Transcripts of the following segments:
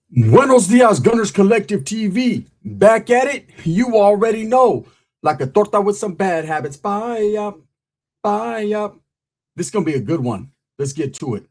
Buenos dias, Gunners Collective TV. Back at it, you already know. Like a torta with some bad habits. Bye up, bye up. This is going to be a good one. Let's get to it.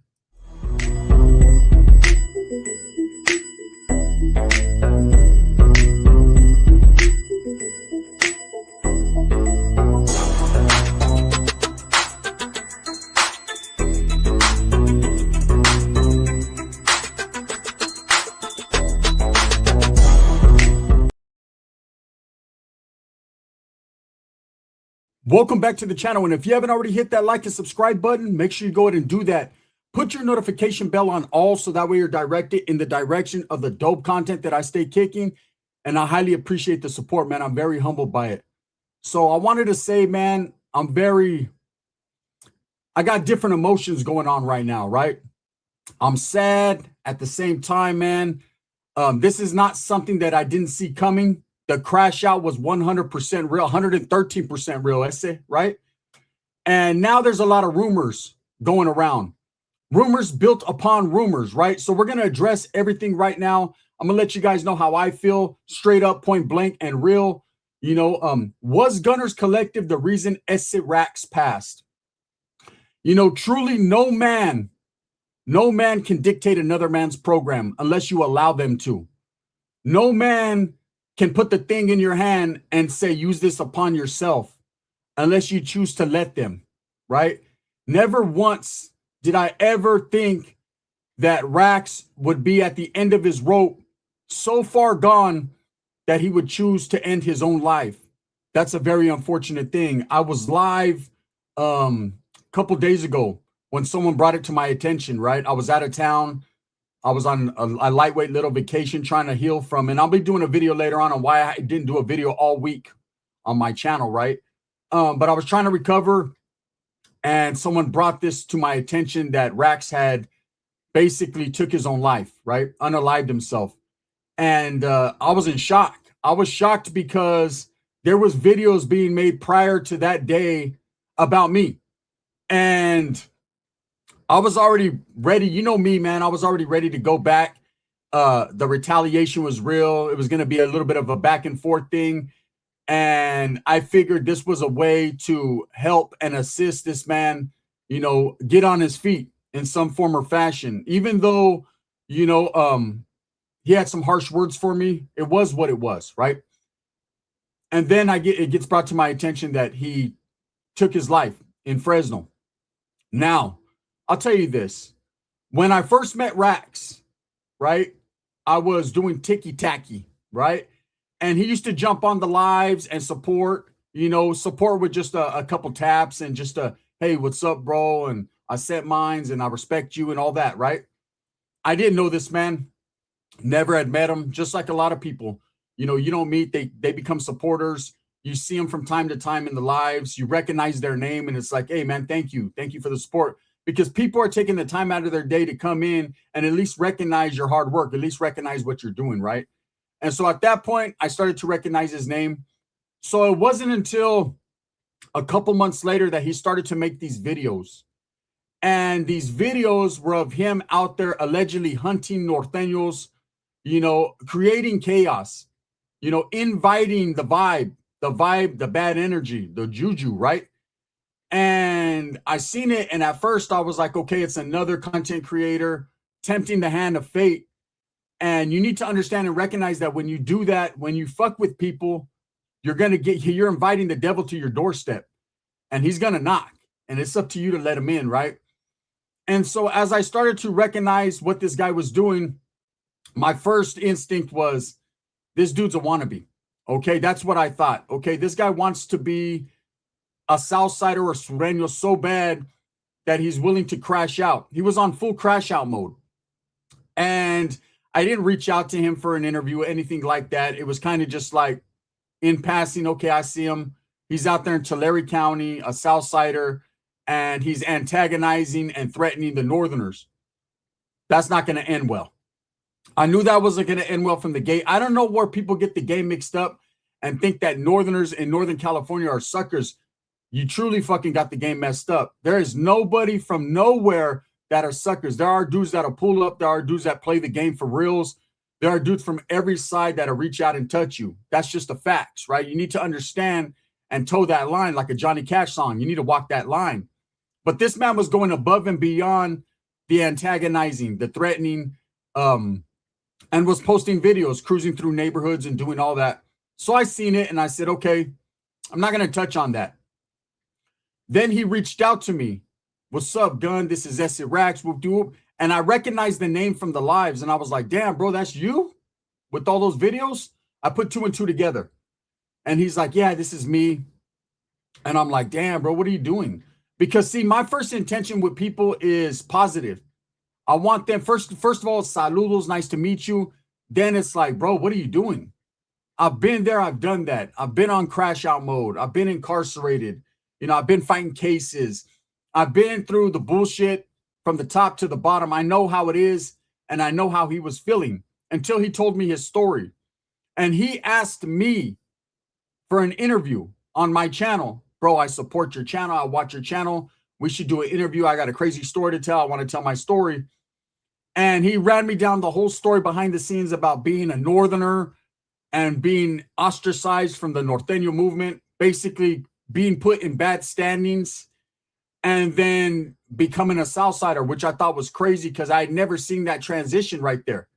Welcome back to the channel. And if you haven't already hit that like and subscribe button, make sure you go ahead and do that. Put your notification bell on all so that way you're directed in the direction of the dope content that I stay kicking. And I highly appreciate the support, man. I'm very humbled by it. So I wanted to say, man, I got different emotions going on right now, right? I'm sad at the same time, man. This is not something that I didn't see coming. The crash out was 100% real, 113% real, essay, right? And now there's a lot of rumors going around. Rumors built upon rumors, right? So we're going to address everything right now. I'm going to let you guys know how I feel, straight up, point blank, and real. You know, was Gunners Collective the reason Esse Rax passed? You know, truly no man can dictate another man's program unless you allow them to. No man can put the thing in your hand and say, use this upon yourself, unless you choose to let them, right? Never once did I ever think that Rax would be at the end of his rope, so far gone that he would choose to end his own life. That's a very unfortunate thing. I was live a couple days ago when someone brought it to my attention, right? I was out of town. I was on a lightweight little vacation trying to heal from, and I'll be doing a video later on why I didn't do a video all week on my channel, right? But I was trying to recover, and someone brought this to my attention that Rax had basically took his own life, right? Unalived himself. And I was in shock. I was shocked because there was videos being made prior to that day about me. And I was already ready. You know me, man. I was already ready to go back. The retaliation was real. It was going to be a little bit of a back and forth thing. And I figured this was a way to help and assist this man, you know, get on his feet in some form or fashion. Even though, you know, he had some harsh words for me, it was what it was, right? And then it gets brought to my attention that he took his life in Fresno. Now, I'll tell you this. When I first met Rax, right, I was doing ticky-tacky, right? And he used to jump on the lives and support, you know, support with just a couple taps and just hey, what's up, bro? And I set mines and I respect you and all that, right? I didn't know this man. Never had met him. Just like a lot of people, you know, you don't meet, they become supporters. You see them from time to time in the lives. You recognize their name and it's like, hey, man, thank you. Thank you for the support. Because people are taking the time out of their day to come in and at least recognize your hard work, at least recognize what you're doing, right? And so at that point, I started to recognize his name. So it wasn't until a couple months later that he started to make these videos. And these videos were of him out there allegedly hunting norteños, you know, creating chaos, you know, inviting the vibe, the bad energy, the juju, right? And I seen it, and at first I was like, okay, it's another content creator tempting the hand of fate. And you need to understand and recognize that when you do that, when you fuck with people, you're inviting the devil to your doorstep, and he's gonna knock, and it's up to you to let him in, right? And so as I started to recognize what this guy was doing, my first instinct was, this dude's a wannabe. Okay, that's what I thought. Okay, this guy wants to be a Southsider or Sureño so bad that he's willing to crash out. He was on full crash out mode. And I didn't reach out to him for an interview or anything like that. It was kind of just like in passing, okay, I see him. He's out there in Tulare County, a Southsider, and he's antagonizing and threatening the Northerners. That's not going to end well. I knew that wasn't going to end well from the gate. I don't know where people get the game mixed up and think that Northerners in Northern California are suckers. You truly fucking got the game messed up. There is nobody from nowhere that are suckers. There are dudes that'll pull up. There are dudes that play the game for reals. There are dudes from every side that'll reach out and touch you. That's just the facts, right? You need to understand and toe that line like a Johnny Cash song. You need to walk that line. But this man was going above and beyond the antagonizing, the threatening, and was posting videos, cruising through neighborhoods and doing all that. So I seen it and I said, okay, I'm not going to touch on that. Then he reached out to me. What's up, Gun? This is Essie Rax. And I recognized the name from the lives. And I was like, damn, bro, that's you with all those videos? I put 2 and 2 together. And he's like, yeah, this is me. And I'm like, damn, bro, what are you doing? Because, see, my first intention with people is positive. I want them, first of all, saludos, nice to meet you. Then it's like, bro, what are you doing? I've been there. I've done that. I've been on crash out mode. I've been incarcerated. You know, I've been fighting cases. I've been through the bullshit from the top to the bottom. I know how it is, and I know how he was feeling until he told me his story. And he asked me for an interview on my channel. Bro, I support your channel. I watch your channel. We should do an interview. I got a crazy story to tell. I want to tell my story. And he ran me down the whole story behind the scenes about being a Northerner and being ostracized from the Norteño movement, basically being put in bad standings, and then becoming a Southsider, which I thought was crazy because I had never seen that transition right there.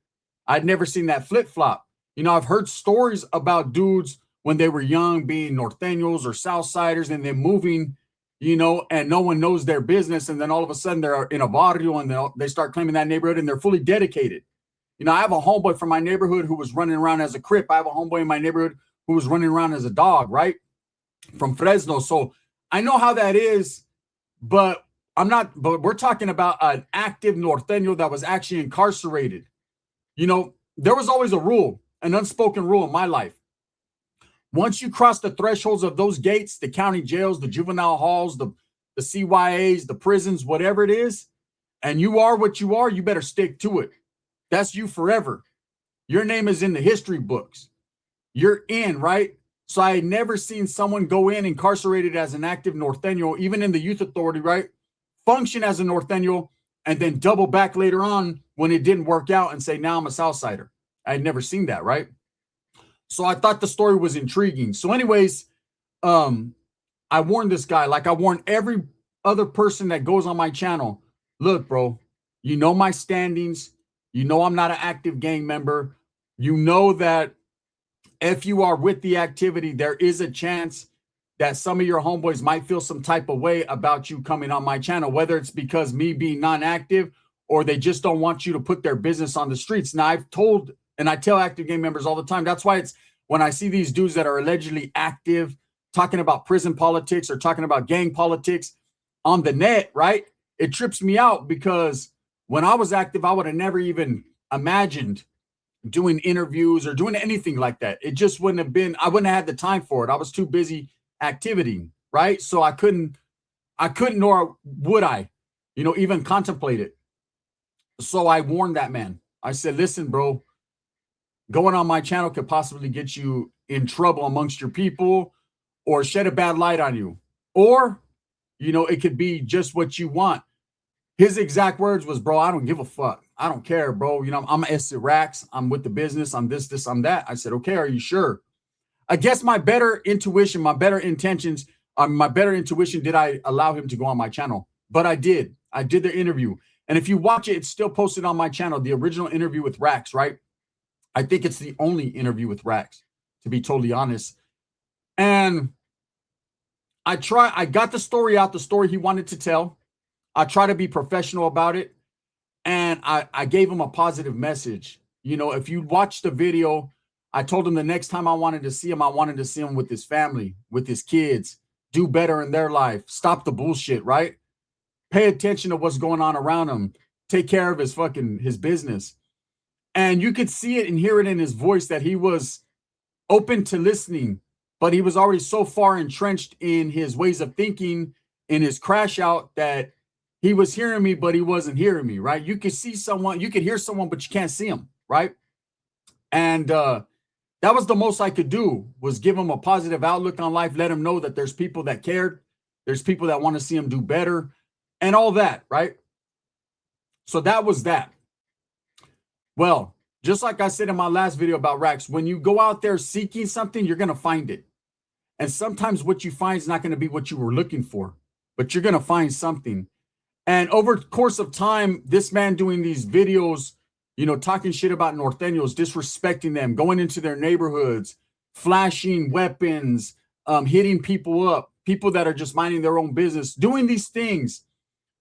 I'd never seen that flip-flop. You know, I've heard stories about dudes when they were young being Norteños or Southsiders and then moving, you know, and no one knows their business. And then all of a sudden they're in a barrio and they start claiming that neighborhood and they're fully dedicated. You know, I have a homeboy from my neighborhood who was running around as a Crip. I have a homeboy in my neighborhood who was running around as a dog, right? From Fresno. So I know how that is, but we're talking about an active Norteño that was actually incarcerated. You know, there was always a rule, an unspoken rule in my life. Once you cross the thresholds of those gates, the county jails, the juvenile halls, the CYAs, the prisons, whatever it is, and you are what you are, you better stick to it. That's you forever. Your name is in the history books. You're in, right? So I had never seen someone go in incarcerated as an active Norteño, even in the youth authority, right? Function as a Norteño and then double back later on when it didn't work out and say, now I'm a Southsider. I had never seen that, right? So I thought the story was intriguing. So anyways, I warned this guy, like I warned every other person that goes on my channel, look, bro, you know my standings. You know I'm not an active gang member. You know that if you are with the activity, there is a chance that some of your homeboys might feel some type of way about you coming on my channel, whether it's because me being non-active or they just don't want you to put their business on the streets. Now, I've told, and I tell active gang members all the time, that's why it's when I see these dudes that are allegedly active talking about prison politics or talking about gang politics on the net, right? It trips me out because when I was active, I would have never even imagined doing interviews or doing anything like that. It just wouldn't have been, I wouldn't have had the time for it. I was too busy activity, right? So I couldn't, nor would I, you know, even contemplate it. So I warned that man. I said, listen, bro, going on my channel could possibly get you in trouble amongst your people or shed a bad light on you. Or, you know, it could be just what you want. His exact words was, bro, I don't give a fuck. I don't care, bro. You know, I'm Essie Rax. I'm with the business. I'm this, I'm that. I said, okay, are you sure? I guess my better intuition, my better intentions, my better intuition, did I allow him to go on my channel? But I did. I did the interview. And if you watch it, it's still posted on my channel, the original interview with Rax, right? I think it's the only interview with Rax, to be totally honest. And I got the story out, the story he wanted to tell. I try to be professional about it. And I gave him a positive message. You know, if you watch the video, I told him the next time I wanted to see him, I wanted to see him with his family, with his kids, do better in their life, stop the bullshit, right? Pay attention to what's going on around him, take care of his business. And you could see it and hear it in his voice that he was open to listening, but he was already so far entrenched in his ways of thinking, in his crash out, that he was hearing me, but he wasn't hearing me, right? You could see someone, you could hear someone, but you can't see him, right? And that was the most I could do, was give him a positive outlook on life, let him know that there's people that cared, there's people that want to see him do better, and all that, right? So that was that. Well, Just like I said in my last video about Rax, when you go out there seeking something, you're going to find it. And sometimes what you find is not going to be what you were looking for, but you're going to find something. And over the course of time, this man doing these videos, you know, talking shit about Norteños, disrespecting them, going into their neighborhoods, flashing weapons, hitting people up, people that are just minding their own business, doing these things,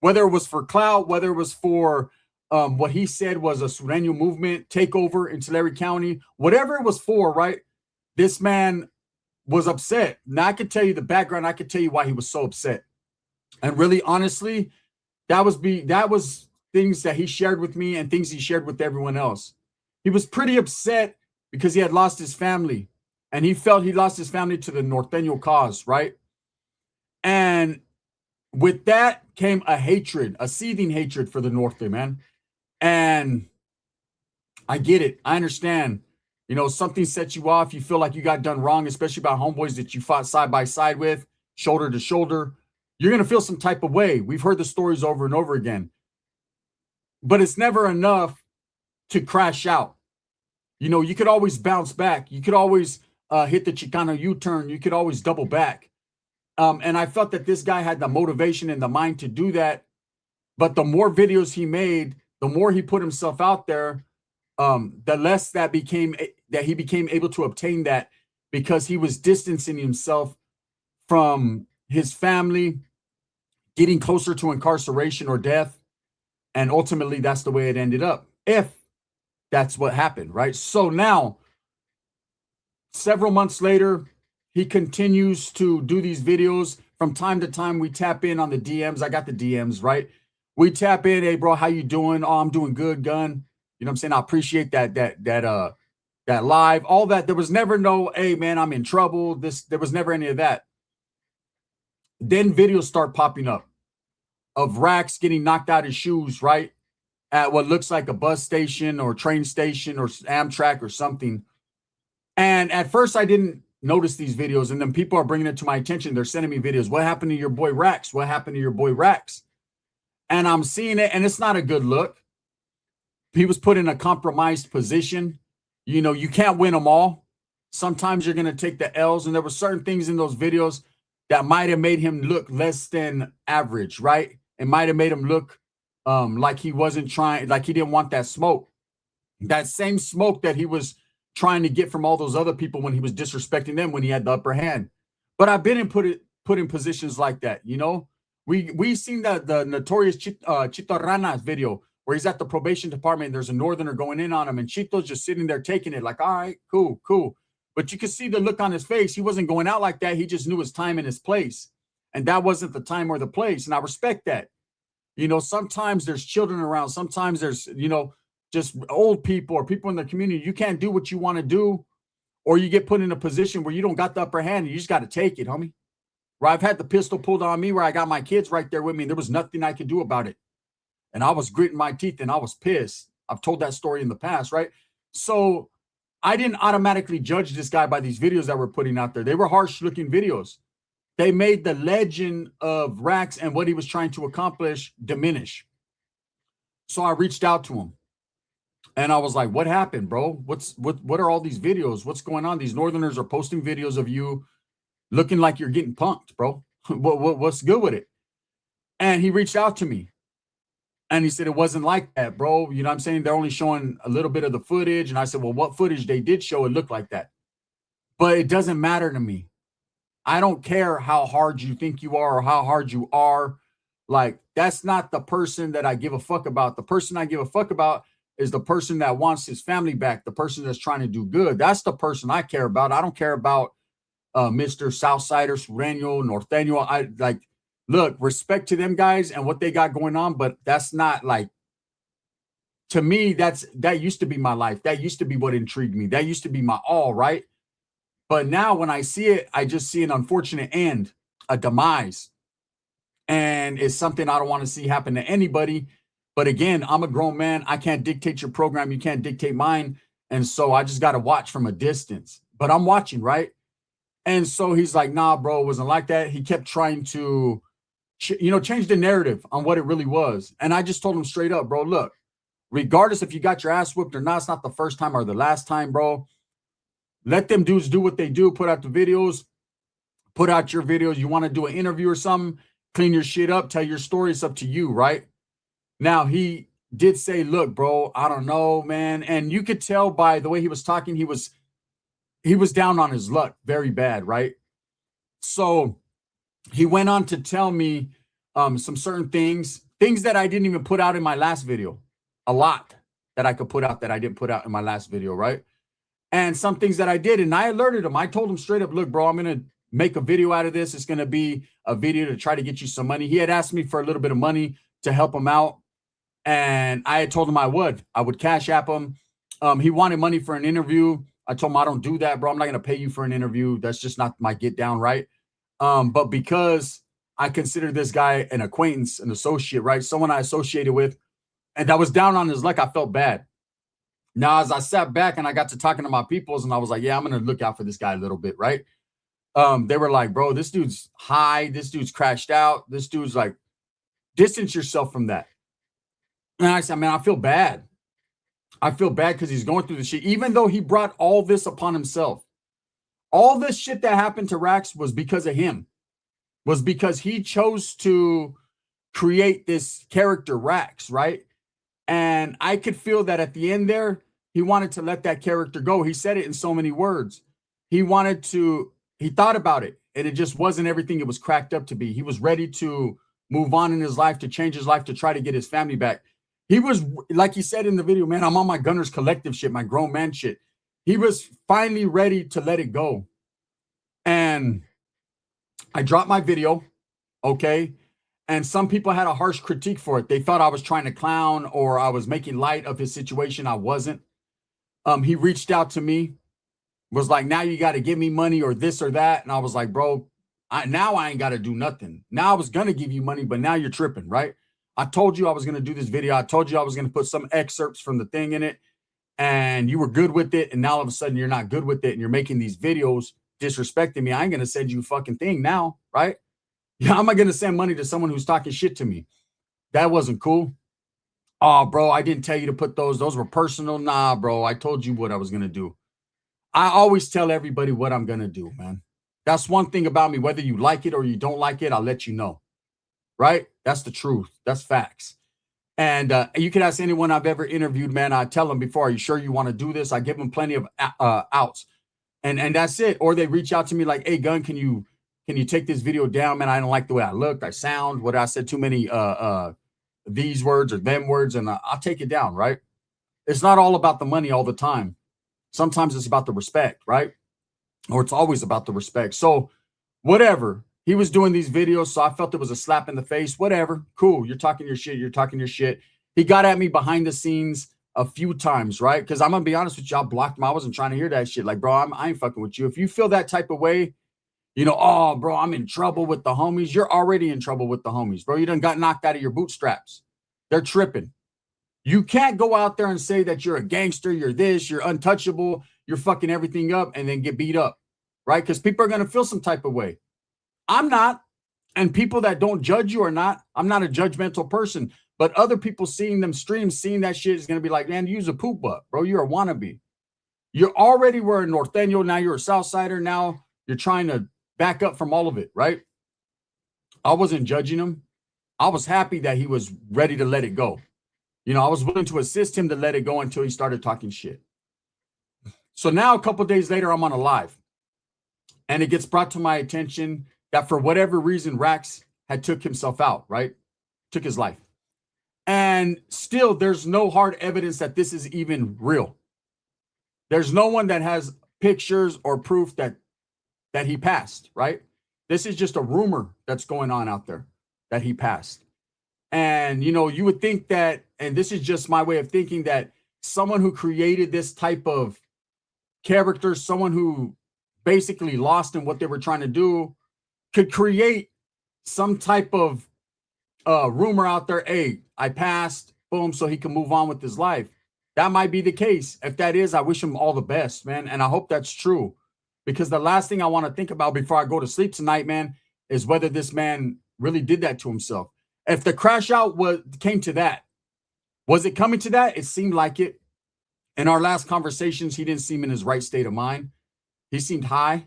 whether it was for clout, whether it was for what he said was a Sureño movement takeover in Tulare County, whatever it was for, right? This man was upset. Now I could tell you the background. I could tell you why he was so upset. And really, honestly, that was things that he shared with me and things he shared with everyone else. He was pretty upset because he had lost his family, and he felt he lost his family to the Norteño cause, right? And with that came a hatred, a seething hatred for the Norte, man. And I get it. I understand. You know, something sets you off. You feel like you got done wrong, especially by homeboys that you fought side by side with, shoulder to shoulder. You're going to feel some type of way. We've heard the stories over and over again. But it's never enough to crash out. You know, you could always bounce back. You could always hit the Chicano U-turn. You could always double back. And I felt that this guy had the motivation and the mind to do that. But the more videos he made, the more he put himself out there, the less that he became able to obtain that, because he was distancing himself from his family, getting closer to incarceration or death. And ultimately, that's the way it ended up, if that's what happened, right? So now, several months later, he continues to do these videos. From time to time, we tap in on the DMs. I got the DMs, right? We tap in, hey, bro, how you doing? Oh, I'm doing good, gun. You know what I'm saying? I appreciate that live, all that. There was never no, hey, man, I'm in trouble. There was never any of that. Then videos start popping up of Rax getting knocked out his shoes, right? At what looks like a bus station or train station or Amtrak or something. And at first I didn't notice these videos. And then people are bringing it to my attention. They're sending me videos. What happened to your boy Rax? What happened to your boy Rax? And I'm seeing it, and it's not a good look. He was put in a compromised position. You know, you can't win them all. Sometimes you're going to take the L's. And there were certain things in those videos that might have made him look less than average, right? It might have made him look like he wasn't trying, like he didn't want that smoke. That same smoke that he was trying to get from all those other people when he was disrespecting them, when he had the upper hand. But I've been put in positions like that, you know? We seen the notorious Chito Rana video where he's at the probation department. There's a northerner going in on him, and Chito's just sitting there taking it like, all right, cool, cool. But you could see the look on his face. He wasn't going out like that. He just knew his time and his place. And that wasn't the time or the place. And I respect that. You know, sometimes there's children around. Sometimes there's, you know, just old people or people in the community. You can't do what you want to do, or you get put in a position where you don't got the upper hand and you just got to take it, homie. Where I've had the pistol pulled on me, where I got my kids right there with me, and there was nothing I could do about it. And I was gritting my teeth and I was pissed. I've told that story in the past, right? So I didn't automatically judge this guy by these videos that we're putting out there. They were harsh looking videos. They made the legend of Rax and what he was trying to accomplish diminish. So I reached out to him and I was like, what happened, bro? What are all these videos? What's going on? These northerners are posting videos of you looking like you're getting punked, bro. What's good with it? And he reached out to me and he said, it wasn't like that, bro. You know what I'm saying? They're only showing a little bit of the footage. And I said, well, what footage they did show, it looked like that. But it doesn't matter to me. I don't care how hard you think you are or how hard you are. Like, that's not the person that I give a fuck about. The person I give a fuck about is the person that wants his family back, the person that's trying to do good. That's the person I care about. I don't care about Mr. Southsider, Sureño, Norteño. I like, look, respect to them guys and what they got going on, but that's not like, to me, that used to be my life. That used to be what intrigued me. That used to be my all, right? But now when I see it, I just see an unfortunate end, a demise. And it's something I don't want to see happen to anybody. But again, I'm a grown man. I can't dictate your program. You can't dictate mine. And so I just got to watch from a distance. But I'm watching, right? And so he's like, nah, bro, it wasn't like that. He kept trying to, change the narrative on what it really was. And I just told him straight up, bro, look, regardless if you got your ass whooped or not, it's not the first time or the last time, bro. Let them dudes do what they do. Put out the videos. Put out your videos. You want to do an interview or something, clean your shit up, tell your story. It's up to you, right? Now, he did say, look, bro, I don't know, man. And you could tell by the way he was talking, he was down on his luck very bad, right? So he went on to tell me some certain things that I didn't even put out in my last video. A lot that I could put out that I didn't put out in my last video, right? And some things that I did, and I alerted him. I told him straight up, look, bro, I'm going to make a video out of this. It's going to be a video to try to get you some money. He had asked me for a little bit of money to help him out. And I had told him I would Cash App him. He wanted money for an interview. I told him I don't do that, bro. I'm not going to pay you for an interview. That's just not my get down, right? But because I consider this guy an acquaintance, an associate, right? Someone I associated with, and I was down on his luck, I felt bad. Now, as I sat back and I got to talking to my peoples, and I was like, yeah, I'm going to look out for this guy a little bit, right? They were like, bro, this dude's high. This dude's crashed out. This dude's like, distance yourself from that. And I said, man, I feel bad. I feel bad because he's going through the shit, even though he brought all this upon himself. All this shit that happened to Rax was because of him, was because he chose to create this character Rax, right? And I could feel that at the end there, he wanted to let that character go. He said it in so many words. He thought about it, and it just wasn't everything it was cracked up to be. He was ready to move on in his life, to change his life, to try to get his family back. He was, like he said in the video, man, I'm on my Gunners Collective shit, my grown man shit. He was finally ready to let it go. And I dropped my video, okay? And some people had a harsh critique for it. They thought I was trying to clown or I was making light of his situation. I wasn't. He reached out to me, was like, now you got to give me money or this or that. And I was like, bro, now I ain't got to do nothing. Now I was going to give you money, but now you're tripping, right? I told you I was going to do this video. I told you I was going to put some excerpts from the thing in it, and you were good with it. And now all of a sudden you're not good with it, and you're making these videos disrespecting me. I ain't going to send you a fucking thing now, right? Yeah, how am I going to send money to someone who's talking shit to me? That wasn't cool. Oh, bro, I didn't tell you to put those. Those were personal. Nah, bro, I told you what I was going to do. I always tell everybody what I'm going to do, man. That's one thing about me. Whether you like it or you don't like it, I'll let you know. Right? That's the truth. That's facts. And you can ask anyone I've ever interviewed, man. I tell them before, are you sure you want to do this? I give them plenty of outs. And that's it. Or they reach out to me like, hey, Gun, can you take this video down, man? I don't like the way I look, I sound, what I said too many these words or them words, and I'll take it down, right? It's not all about the money all the time. Sometimes it's about the respect, right? Or it's always about the respect. So whatever. He was doing these videos, so I felt it was a slap in the face. Whatever. Cool. You're talking your shit. You're talking your shit. He got at me behind the scenes a few times, right? Because I'm going to be honest with you, I blocked him. I wasn't trying to hear that shit. Like, bro, I ain't fucking with you. If you feel that type of way, you know, oh, bro, I'm in trouble with the homies. You're already in trouble with the homies, bro. You done got knocked out of your bootstraps. They're tripping. You can't go out there and say that you're a gangster, you're this, you're untouchable, you're fucking everything up, and then get beat up, right? Because people are going to feel some type of way. I'm not, and people that don't judge you are not. I'm not a judgmental person, but other people seeing them stream, seeing that shit is going to be like, man, use a poop butt, bro. You're a wannabe. You already were a Norteño. Now you're a Southsider. Now you're trying to back up from all of it, right? I wasn't judging him. I was happy that he was ready to let it go. You know, I was willing to assist him to let it go until he started talking shit. So now a couple of days later, I'm on a live, and it gets brought to my attention that for whatever reason, Rax had took himself out, right? Took his life. And still, there's no hard evidence that this is even real. There's no one that has pictures or proof that he passed, right? This is just a rumor that's going on out there that he passed. And, you know, you would think that, and this is just my way of thinking, that someone who created this type of character, someone who basically lost in what they were trying to do, could create some type of rumor out there. Hey, I passed, boom, so he can move on with his life. That might be the case. If that is, I wish him all the best, man. And I hope that's true, because the last thing I want to think about before I go to sleep tonight, man, is whether this man really did that to himself. If the crash out came to that, Was it coming to that? It seemed like it. In our last conversations, he didn't seem in his right state of mind. He seemed high.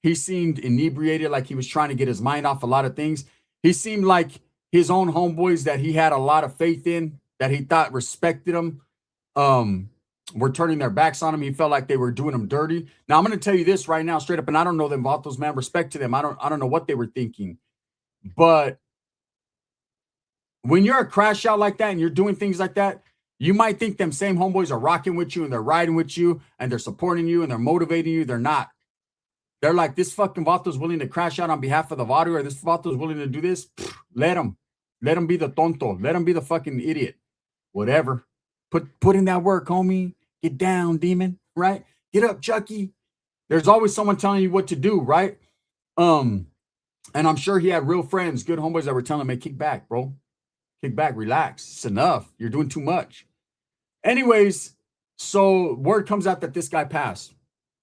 He seemed inebriated, like he was trying to get his mind off a lot of things. He seemed like his own homeboys that he had a lot of faith in, that he thought respected him, were turning their backs on him. He felt like they were doing him dirty. Now, I'm going to tell you this right now, straight up, and I don't know them Vatos, man. Respect to them. I don't know what they were thinking. But when you're a crash out like that and you're doing things like that, you might think them same homeboys are rocking with you and they're riding with you and they're supporting you and they're motivating you. They're not. They're like, this fucking Vato's willing to crash out on behalf of the Vato, or this Vato's willing to do this. Pfft, let him. Let him be the tonto. Let him be the fucking idiot. Whatever. Put in that work, homie. Get down, demon. Right? Get up, Chucky. There's always someone telling you what to do, right? And I'm sure he had real friends, good homeboys that were telling him, hey, kick back, bro. Kick back, relax. It's enough. You're doing too much. Anyways, so word comes out that this guy passed.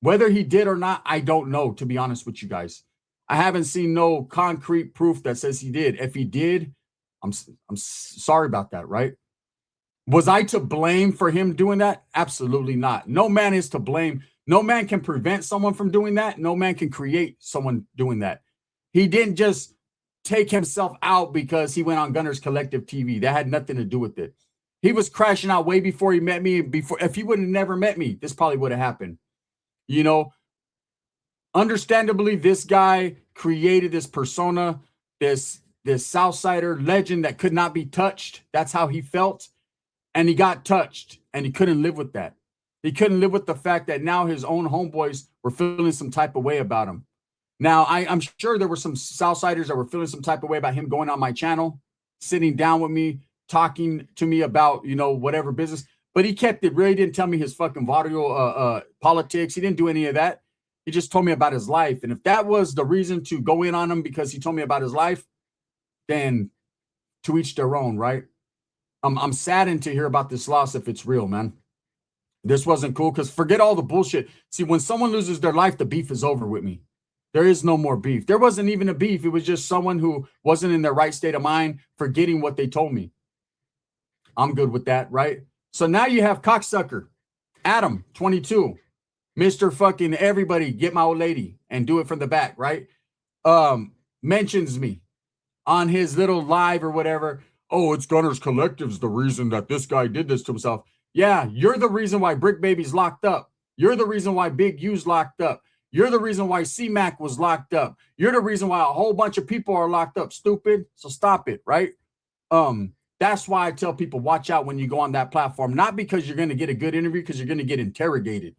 Whether he did or not, I don't know, to be honest with you guys. I haven't seen no concrete proof that says he did. If he did, I'm sorry about that, right? Was I to blame for him doing that? Absolutely not. No man is to blame. No man can prevent someone from doing that. No man can create someone doing that. He didn't just take himself out because he went on Gunners Collective TV. That had nothing to do with it. He was crashing out way before he met me. If he would have never met me, this probably would have happened. You know, understandably, this guy created this persona, this Southsider legend that could not be touched. That's how he felt. And he got touched, and he couldn't live with that. He couldn't live with the fact that now his own homeboys were feeling some type of way about him. Now, I'm sure there were some Southsiders that were feeling some type of way about him going on my channel, sitting down with me, talking to me about, you know, whatever business. But he kept it real. He didn't tell me his fucking vaudeville politics. He didn't do any of that. He just told me about his life. And if that was the reason to go in on him because he told me about his life, then to each their own, right? I'm saddened to hear about this loss if it's real, man. This wasn't cool, because forget all the bullshit. See, when someone loses their life, the beef is over with me. There is no more beef. There wasn't even a beef. It was just someone who wasn't in their right state of mind, forgetting what they told me. I'm good with that, right? So now you have cocksucker, Adam, 22, Mr. fucking everybody, get my old lady and do it from the back, right? Mentions me on his little live or whatever. Oh, it's Gunners Collective's the reason that this guy did this to himself. Yeah, you're the reason why Brick Baby's locked up. You're the reason why Big U's locked up. You're the reason why C-Mac was locked up. You're the reason why a whole bunch of people are locked up, stupid. So stop it, right? That's why I tell people, watch out when you go on that platform. Not because you're going to get a good interview, because you're going to get interrogated.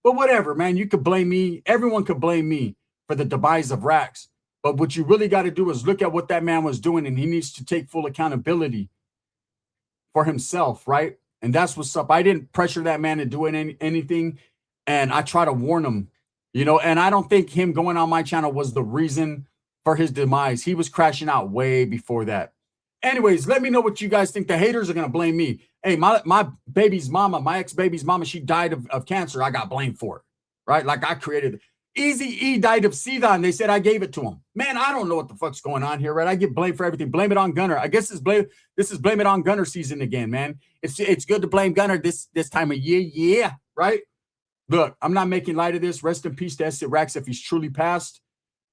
But whatever, man, you could blame me. Everyone could blame me for the demise of Rax. But what you really got to do is look at what that man was doing, and he needs to take full accountability for himself, right? And that's what's up. I didn't pressure that man to do anything, and I try to warn him, you know, and I don't think him going on my channel was the reason for his demise. He was crashing out way before that. Anyways, let me know what you guys think. The haters are going to blame me. Hey, my baby's mama, my ex-baby's mama, she died of cancer. I got blamed for it, right? Like I created it. Easy-E died of SIDA, and they said I gave it to him. Man, I don't know what the fuck's going on here, right? I get blamed for everything. Blame it on Gunner. I guess this is blame it on Gunner season again, man. It's good to blame Gunner this time of year, yeah, right? Look, I'm not making light of this. Rest in peace to Esset Rax if he's truly passed,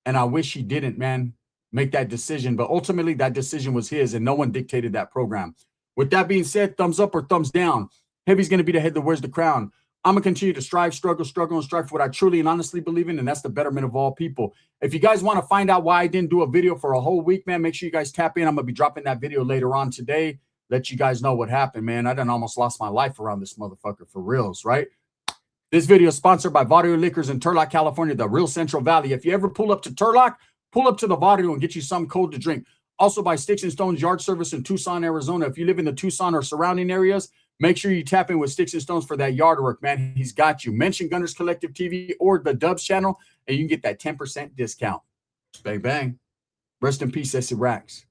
and I wish he didn't, man, make that decision. But ultimately, that decision was his, and no one dictated that program. With that being said, thumbs up or thumbs down. Heavy's going to be the head that wears the crown. I'm going to continue to strive, struggle, and strive for what I truly and honestly believe in, and that's the betterment of all people. If you guys want to find out why I didn't do a video for a whole week, man, make sure you guys tap in. I'm going to be dropping that video later on today. Let you guys know what happened, man. I done almost lost my life around this motherfucker for reals, right? This video is sponsored by Vaudeville Liquors in Turlock, California, the real Central Valley. If you ever pull up to Turlock, pull up to the Vaudeville and get you something cold to drink. Also by Sticks and Stones Yard Service in Tucson, Arizona. If you live in the Tucson or surrounding areas, make sure you tap in with Sticks and Stones for that yard work, man. He's got you. Mention Gunners Collective TV or the Dubs channel, and you can get that 10% discount. Bang, bang. Rest in peace, Esset Rax.